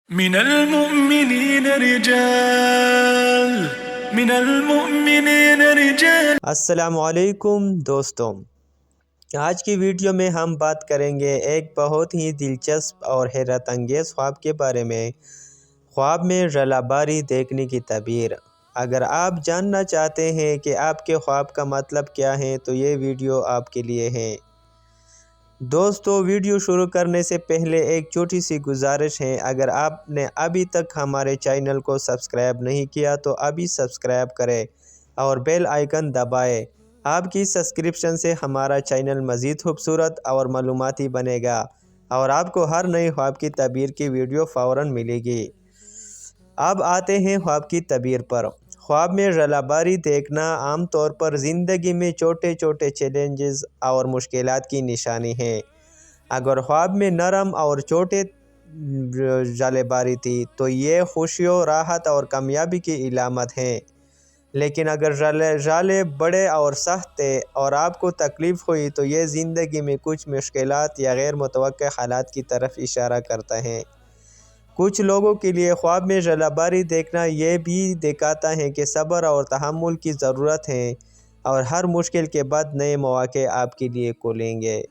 من المؤمنين رجال من المؤمنين رجال السلام علیکم دوستوں، آج کی ویڈیو میں ہم بات کریں گے ایک بہت ہی دلچسپ اور حیرت انگیز خواب کے بارے میں۔ خواب میں رلا باری دیکھنے کی تعبیر۔ اگر آپ جاننا چاہتے ہیں کہ آپ کے خواب کا مطلب کیا ہے تو یہ ویڈیو آپ کے لیے ہے۔ دوستو، ویڈیو شروع کرنے سے پہلے ایک چھوٹی سی گزارش ہے، اگر آپ نے ابھی تک ہمارے چینل کو سبسکرائب نہیں کیا تو ابھی سبسکرائب کریں اور بیل آئیکن دبائیں۔ آپ کی سبسکرپشن سے ہمارا چینل مزید خوبصورت اور معلوماتی بنے گا اور آپ کو ہر نئی خواب کی تعبیر کی ویڈیو فوراً ملے گی۔ اب آتے ہیں خواب کی تعبیر پر۔ خواب میں رلا باری دیکھنا عام طور پر زندگی میں چھوٹے چھوٹے چیلنجز اور مشکلات کی نشانی ہے۔ اگر خواب میں نرم اور چھوٹے رلے باری تھی تو یہ خوشیوں، راحت اور کامیابی کی علامت ہے، لیکن اگر رالے بڑے اور سخت تھے اور آپ کو تکلیف ہوئی تو یہ زندگی میں کچھ مشکلات یا غیر متوقع حالات کی طرف اشارہ کرتا ہے۔ کچھ لوگوں کے لیے خواب میں رلا باری دیکھنا یہ بھی دکھاتا ہے کہ صبر اور تحمل کی ضرورت ہے اور ہر مشکل کے بعد نئے مواقع آپ کے لیے کھلیں گے۔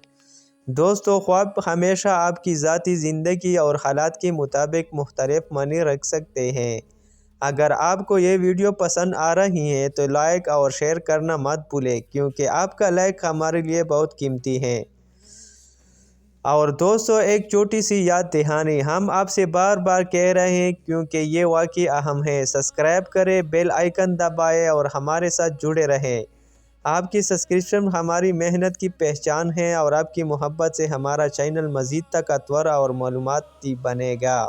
دوستو، خواب ہمیشہ آپ کی ذاتی زندگی اور حالات کے مطابق مختلف معنی رکھ سکتے ہیں۔ اگر آپ کو یہ ویڈیو پسند آ رہی ہے تو لائک اور شیئر کرنا مت بھولیں، کیونکہ آپ کا لائک ہمارے لیے بہت قیمتی ہے۔ اور دوستو، ایک چھوٹی سی یاد دہانی ہم آپ سے بار بار کہہ رہے ہیں کیونکہ یہ واقعی اہم ہے۔ سبسکرائب کریں، بیل آئیکن دبائیں اور ہمارے ساتھ جڑے رہیں۔ آپ کی سبسکرپشن ہماری محنت کی پہچان ہے اور آپ کی محبت سے ہمارا چینل مزید طاقتور اور معلوماتی بنے گا۔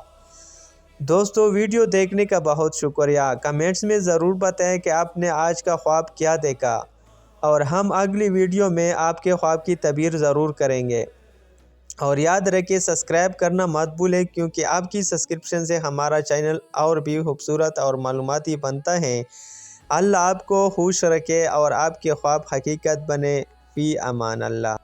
دوستو، ویڈیو دیکھنے کا بہت شکریہ۔ کمنٹس میں ضرور بتائیں کہ آپ نے آج کا خواب کیا دیکھا، اور ہم اگلی ویڈیو میں آپ کے خواب کی تعبیر ضرور کریں گے۔ اور یاد رکھیں، سبسکرائب کرنا مت بھولیں، کیونکہ آپ کی سبسکرپشن سے ہمارا چینل اور بھی خوبصورت اور معلوماتی بنتا ہے۔ اللہ آپ کو خوش رکھے اور آپ کے خواب حقیقت بنے۔ فی امان اللہ۔